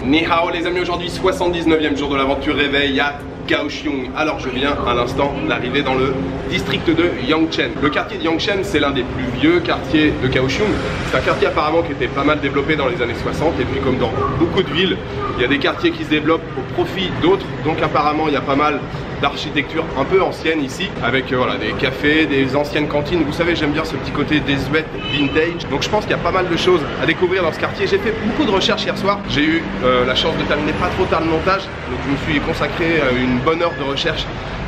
Ni hao les amis, aujourd'hui 79e jour de l'aventure réveil à Kaohsiung. Alors je viens à l'instant d'arriver dans le district de Yangcheng. Le quartier de Yangcheng, c'est l'un des plus vieux quartiers de Kaohsiung. C'est un quartier apparemment qui était pas mal développé dans les années 60. Et puis comme dans beaucoup de villes, il y a des quartiers qui se développent au profit d'autres. Donc apparemment il y a pas mal d'architecture un peu ancienne ici, avec voilà, des cafés, des anciennes cantines. Vous savez, j'aime bien ce petit côté désuet, vintage. Donc je pense qu'il y a pas mal de choses à découvrir dans ce quartier. J'ai fait beaucoup de recherches hier soir. J'ai eu la chance de terminer pas trop tard le montage. Donc je me suis consacré à une bonne heure de recherche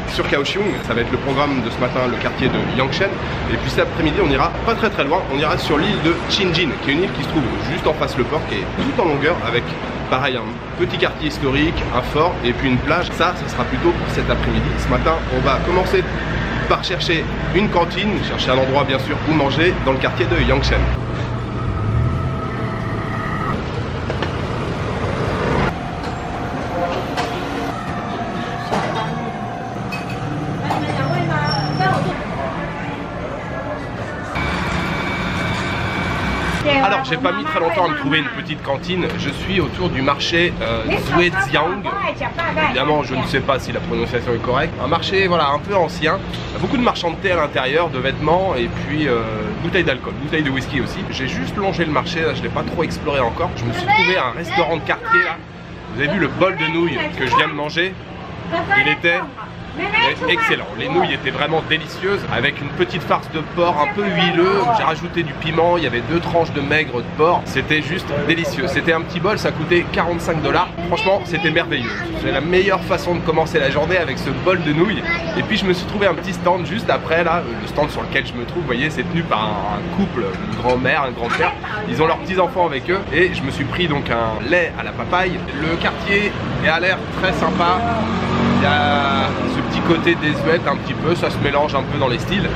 sur Kaohsiung. Ça va être le programme de ce matin, le quartier de Yangcheng. Et puis cet après-midi, on ira pas très loin. On ira sur l'île de Qingjin, qui est une île qui se trouve juste en face le port, qui est tout en longueur, avec pareil, un petit quartier historique, un fort et puis une plage. Ça sera plutôt pour cet après-midi. Ce matin, on va commencer par chercher une cantine, chercher un endroit bien sûr où manger dans le quartier de Yangcheng. Alors j'ai pas mis très longtemps à me trouver une petite cantine. Je suis autour du marché Zhuejiang. Évidemment je ne sais pas si la prononciation est correcte. Un marché voilà un peu ancien. Beaucoup de marchands de thé à l'intérieur, de vêtements et puis bouteilles d'alcool, bouteilles de whisky aussi. J'ai juste longé le marché, là je l'ai pas trop exploré encore. Je me suis trouvé un restaurant de quartier là. Vous avez vu le bol de nouilles que je viens de manger? Il était excellent, les nouilles étaient vraiment délicieuses avec une petite farce de porc un peu huileux. J'ai rajouté du piment, il y avait 2 tranches de maigre de porc. C'était juste délicieux. C'était un petit bol, ça coûtait 45 $. Franchement, c'était merveilleux. C'est la meilleure façon de commencer la journée avec ce bol de nouilles. Et puis je me suis trouvé un petit stand juste après là, le stand sur lequel je me trouve. Vous voyez, c'est tenu par un couple, une grand-mère, un grand-père. Ils ont leurs petits-enfants avec eux et je me suis pris donc un lait à la papaye. Le quartier a l'air très sympa. Il y a ce petit côté désuet un petit peu, ça se mélange un peu dans les styles.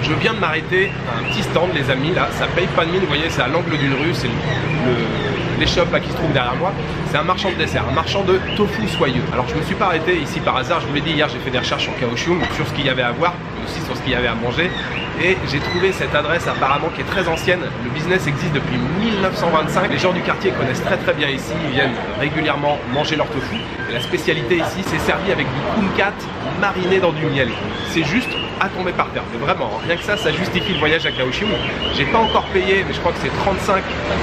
Je viens de m'arrêter à un petit stand les amis là, ça paye pas de mine, vous voyez c'est à l'angle d'une rue, c'est l'échoppe là qui se trouve derrière moi. C'est un marchand de dessert, un marchand de tofu soyeux. Alors je me suis pas arrêté ici par hasard, je vous l'ai dit hier, j'ai fait des recherches sur Kaohsiung, sur ce qu'il y avait à voir, mais aussi sur ce qu'il y avait à manger. Et j'ai trouvé cette adresse apparemment qui est très ancienne. Le business existe depuis 1925. Les gens du quartier connaissent très bien ici, ils viennent régulièrement manger leur tofu. Et la spécialité ici, c'est servi avec du kumquat mariné dans du miel. C'est juste à tomber par terre, mais vraiment, rien que ça justifie le voyage à Kaohsiung. J'ai pas encore payé, mais je crois que c'est 35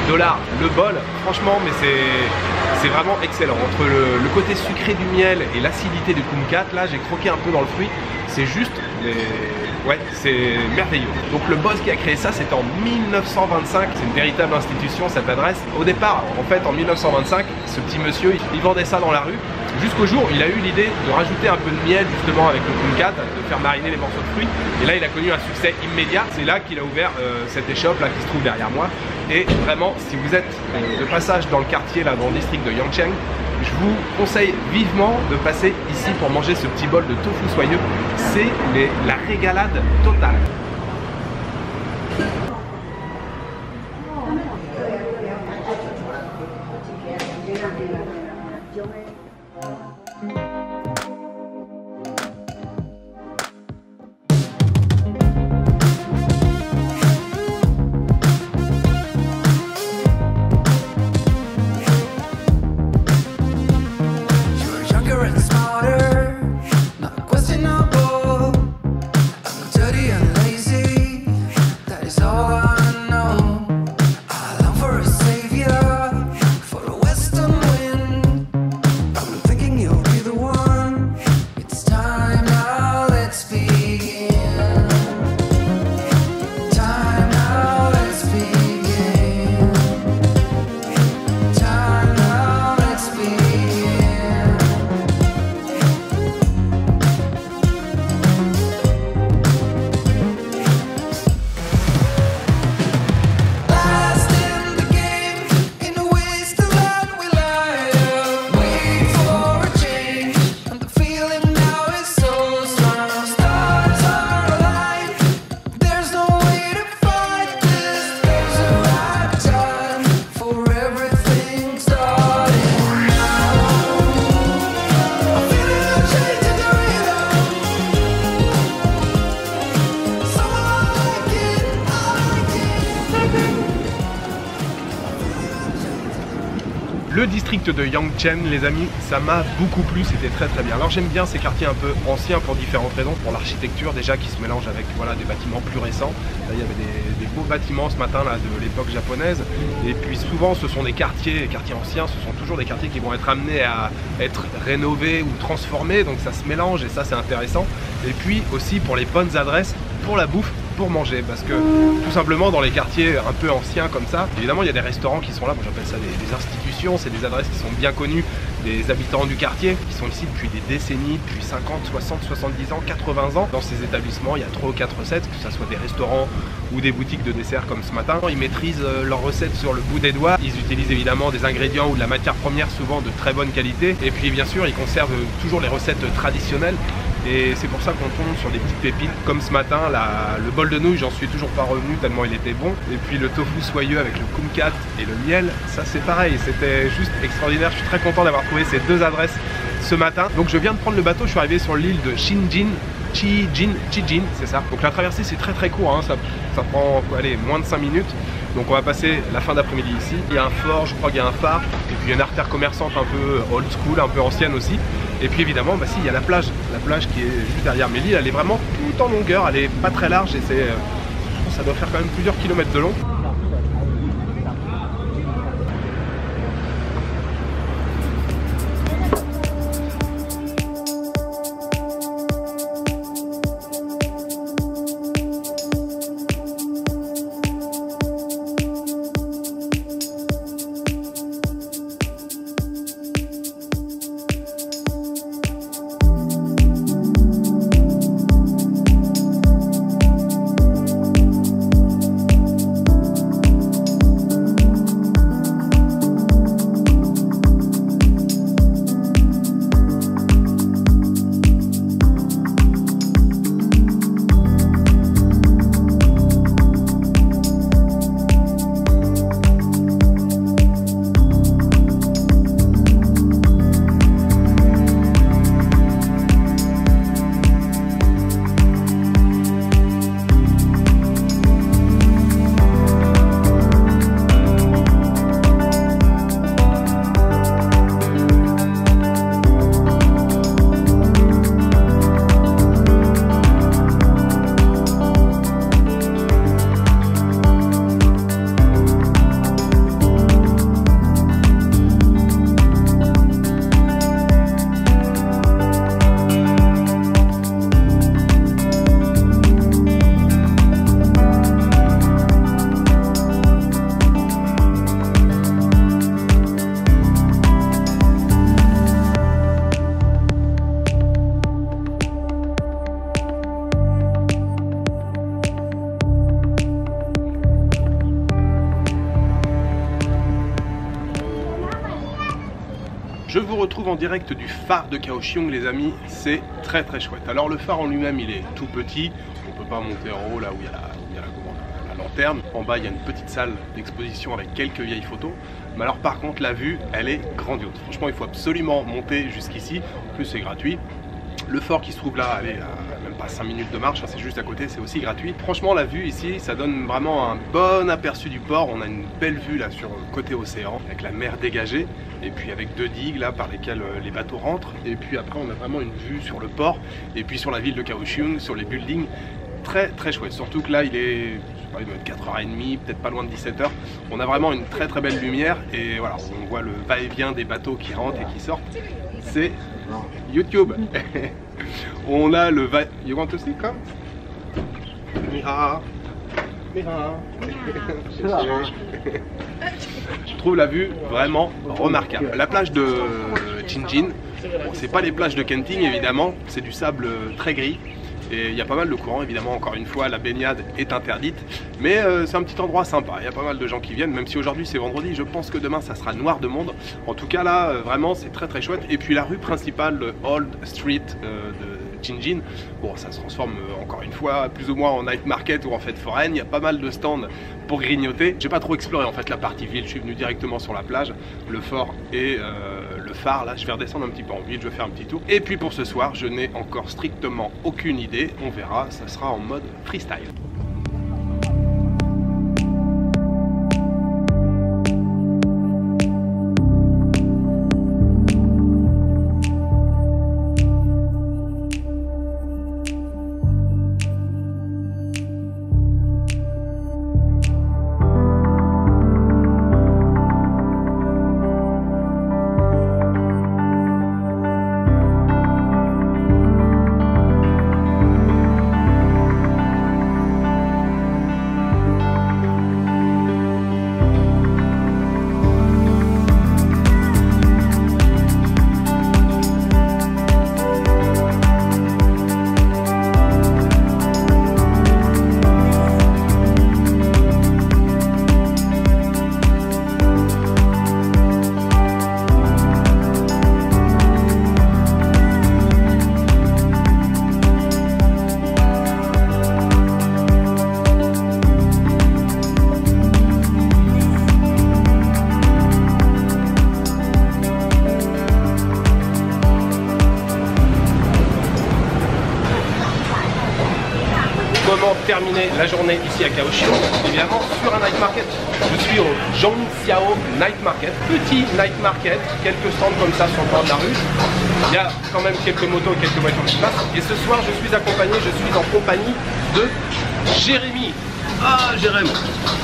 $ le bol. Franchement, mais c'est vraiment excellent. Entre le côté sucré du miel et l'acidité du kumquat, là j'ai croqué un peu dans le fruit. C'est juste, mais ouais, c'est merveilleux. Donc le boss qui a créé ça, c'était en 1925. C'est une véritable institution cette adresse. Au départ, en fait, en 1925, ce petit monsieur, il vendait ça dans la rue. Jusqu'au jour, il a eu l'idée de rajouter un peu de miel justement avec le kumquat, de faire mariner les morceaux de fruits. Et là, il a connu un succès immédiat. C'est là qu'il a ouvert cette échoppe là qui se trouve derrière moi. Et vraiment, si vous êtes de passage dans le quartier, là, dans le district de Yangcheng, je vous conseille vivement de passer ici pour manger ce petit bol de tofu soyeux. C'est la régalade totale. Le district de Yangcheng, les amis, ça m'a beaucoup plu, c'était très très bien. Alors j'aime bien ces quartiers un peu anciens pour différentes raisons, pour l'architecture déjà qui se mélange avec voilà, des bâtiments plus récents. Là il y avait des beaux bâtiments ce matin là, de l'époque japonaise. Et puis souvent ce sont des quartiers anciens, ce sont toujours des quartiers qui vont être amenés à être rénovés ou transformés, donc ça se mélange et ça c'est intéressant. Et puis aussi pour les bonnes adresses, pour la bouffe, pour manger, parce que tout simplement dans les quartiers un peu anciens comme ça, évidemment il y a des restaurants qui sont là, moi j'appelle ça des institutions, c'est des adresses qui sont bien connues des habitants du quartier, qui sont ici depuis des décennies, depuis 50, 60, 70 ans, 80 ans. Dans ces établissements, il y a 3 ou 4 recettes, que ce soit des restaurants ou des boutiques de dessert comme ce matin. Ils maîtrisent leurs recettes sur le bout des doigts, ils utilisent évidemment des ingrédients ou de la matière première souvent de très bonne qualité, et puis bien sûr ils conservent toujours les recettes traditionnelles. Et c'est pour ça qu'on tombe sur des petites pépites comme ce matin, le bol de nouilles, j'en suis toujours pas revenu tellement il était bon. Et puis le tofu soyeux avec le kumquat et le miel, ça c'est pareil, c'était juste extraordinaire. Je suis très content d'avoir trouvé ces deux adresses ce matin. Donc je viens de prendre le bateau, je suis arrivé sur l'île de Chijin, c'est ça. Donc la traversée c'est très très court, hein. Ça prend allez, moins de 5 minutes. Donc on va passer la fin d'après-midi ici. Il y a un fort, je crois qu'il y a un phare, et puis il y a une artère commerçante un peu old school, un peu ancienne aussi. Et puis évidemment, bah si, il y a la plage qui est juste derrière. Mais l'île, elle est vraiment tout en longueur, elle est pas très large et ça doit faire quand même plusieurs kilomètres de long. retrouve en direct du phare de Kaohsiung les amis, c'est très chouette. Alors le phare en lui-même il est tout petit, on peut pas monter en haut là où il y a la lanterne. En bas il y a une petite salle d'exposition avec quelques vieilles photos. Mais alors par contre la vue elle est grandiose. Franchement il faut absolument monter jusqu'ici, en plus c'est gratuit. Le fort qui se trouve là, allez, même pas 5 minutes de marche, c'est juste à côté, c'est aussi gratuit. Franchement la vue ici, ça donne vraiment un bon aperçu du port. On a une belle vue là sur le côté océan, avec la mer dégagée. Et puis avec 2 digues là par lesquelles les bateaux rentrent. Et puis après on a vraiment une vue sur le port. Et puis sur la ville de Kaohsiung, sur les buildings. Très chouette, surtout que là il est, il doit être 4h30, peut-être pas loin de 17h. On a vraiment une très belle lumière. Et voilà, on voit le va-et-vient des bateaux qui rentrent et qui sortent. C'est YouTube. On a le va... You want to see? Come. Mira. Je trouve la vue vraiment remarquable. La plage de Jinjin, bon, c'est pas les plages de Kenting évidemment, c'est du sable très gris. Et il y a pas mal de courant, évidemment, encore une fois, la baignade est interdite. Mais c'est un petit endroit sympa, il y a pas mal de gens qui viennent, même si aujourd'hui c'est vendredi, je pense que demain ça sera noir de monde. En tout cas là, vraiment c'est très chouette. Et puis la rue principale, le Old Street de Jinjin, bon ça se transforme encore une fois plus ou moins en night market ou en fête foraine. Il y a pas mal de stands pour grignoter. J'ai pas trop exploré en fait la partie ville, je suis venu directement sur la plage, le fort et le phare. Là je vais redescendre un petit peu en ville, je vais faire un petit tour. Et puis pour ce soir, je n'ai encore strictement aucune idée, on verra, ça sera en mode freestyle. Comment terminer la journée ici à Kaohsiung? Évidemment sur un night market. Je suis au Zhongxiao Night Market, petit night market, quelques stands comme ça sur le bord de la rue. Il y a quand même quelques motos et quelques voitures qui passent. Et ce soir je suis accompagné, je suis en compagnie de Jérémy. Ah Jérémy,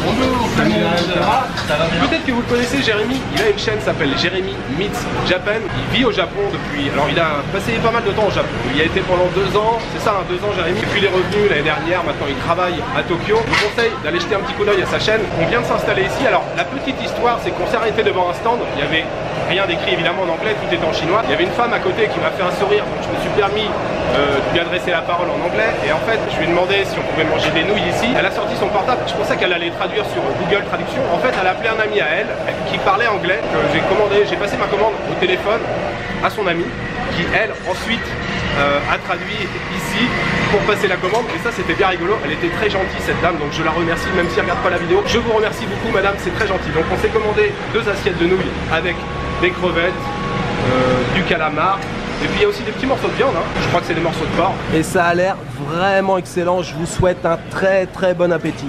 bonjour. Peut-être que vous le connaissez, Jérémy, il a une chaîne qui s'appelle Jérémy Meets Japan. Il vit au Japon depuis, alors il a passé pas mal de temps au Japon. Il y a été pendant 2 ans, c'est ça, 2 ans Jérémy. Et puis il est revenu l'année dernière, maintenant il travaille à Tokyo. Je vous conseille d'aller jeter un petit coup d'œil à sa chaîne. On vient de s'installer ici. Alors la petite histoire, c'est qu'on s'est arrêté devant un stand. Il y avait rien d'écrit évidemment en anglais, tout était en chinois. Il y avait une femme à côté qui m'a fait un sourire, donc je me suis permis de lui adresser la parole en anglais. Et en fait, je lui ai demandé si on pouvait manger des nouilles ici. Elle a sorti son portable, je pensais qu'elle allait traduire sur Google Traduction. En fait, elle a appelé un ami à elle qui parlait anglais, que j'ai commandé, j'ai passé ma commande au téléphone à son ami, qui elle ensuite a traduit ici pour passer la commande. Et ça c'était bien rigolo, elle était très gentille cette dame, donc je la remercie même si elle regarde pas la vidéo. Je vous remercie beaucoup madame, c'est très gentil. Donc on s'est commandé 2 assiettes de nouilles avec des crevettes, du calamar. Et puis il y a aussi des petits morceaux de viande, hein. Je crois que c'est des morceaux de porc. Et ça a l'air vraiment excellent, je vous souhaite un très bon appétit.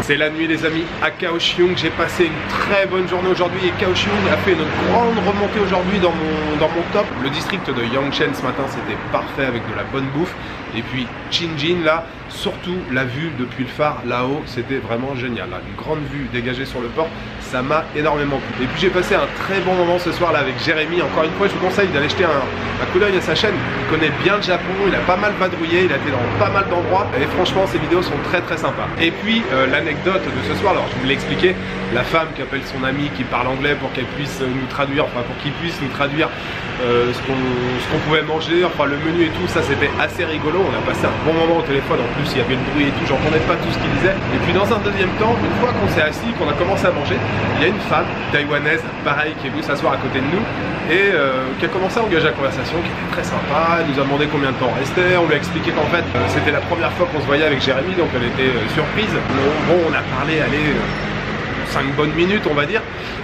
C'est la nuit les amis à Kaohsiung, j'ai passé une très bonne journée aujourd'hui et Kaohsiung a fait une grande remontée aujourd'hui dans mon top. Le district de Yangchen ce matin c'était parfait avec de la bonne bouffe. Et puis Jinjin là, surtout la vue depuis le phare là-haut, c'était vraiment génial. Là, une grande vue dégagée sur le port, ça m'a énormément plu. Et puis j'ai passé un très bon moment ce soir là avec Jérémy. Encore une fois je vous conseille d'aller jeter un coup d'œil à sa chaîne. Il connaît bien le Japon, il a pas mal vadrouillé, il a été dans pas mal d'endroits. Et franchement ces vidéos sont très sympas. Et puis l'anecdote de ce soir, alors je vous l'ai expliqué, la femme qui appelle son ami qui parle anglais pour qu'elle puisse nous traduire, enfin pour qu'il puisse nous traduire ce qu'on pouvait manger, enfin le menu et tout, ça c'était assez rigolo. On a passé un bon moment au téléphone en plus plus il y avait le bruit et tout, j'entendais pas tout ce qu'il disait. Et puis dans un deuxième temps, une fois qu'on s'est assis, qu'on a commencé à manger, il y a une femme taïwanaise, pareil, qui est venue s'asseoir à côté de nous et qui a commencé à engager la conversation, qui était très sympa. Elle nous a demandé combien de temps on restait, on lui a expliqué qu'en fait c'était la première fois qu'on se voyait avec Jérémy, donc elle était surprise. Bon, on a parlé, allez, 5 bonnes minutes on va dire,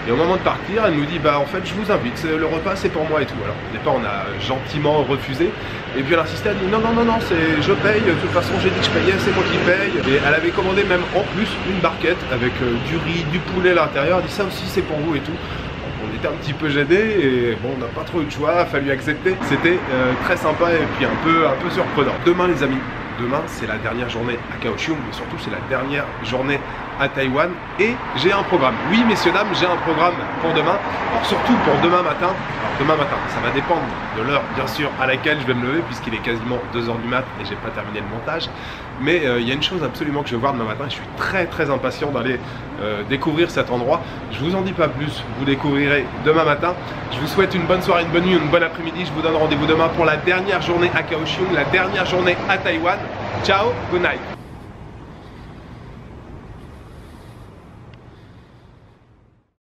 et au moment de partir elle nous dit bah en fait je vous invite, le repas c'est pour moi et tout. Alors au départ on a gentiment refusé, et puis elle insistait, elle dit non c'est je paye, de toute façon j'ai dit que je payais, c'est moi qui paye. Et elle avait commandé même en plus une barquette avec du riz, du poulet à l'intérieur, elle dit ça aussi c'est pour vous et tout. On était un petit peu gênés et bon, on n'a pas trop eu de choix, il a fallu accepter. C'était très sympa et puis un peu surprenant. Demain les amis, demain c'est la dernière journée à Kaohsiung, mais surtout c'est la dernière journée à Taïwan et j'ai un programme. Oui messieurs dames, j'ai un programme pour demain. Alors surtout pour demain matin. Alors demain matin, ça va dépendre de l'heure bien sûr à laquelle je vais me lever, puisqu'il est quasiment 2 h du mat et j'ai pas terminé le montage. Mais il y a une chose absolument que je vais voir demain matin, je suis très impatient d'aller découvrir cet endroit. Je vous en dis pas plus, vous découvrirez demain matin. Je vous souhaite une bonne soirée, une bonne nuit, une bonne après-midi. Je vous donne rendez-vous demain pour la dernière journée à Kaohsiung, la dernière journée à Taïwan. Ciao, good night.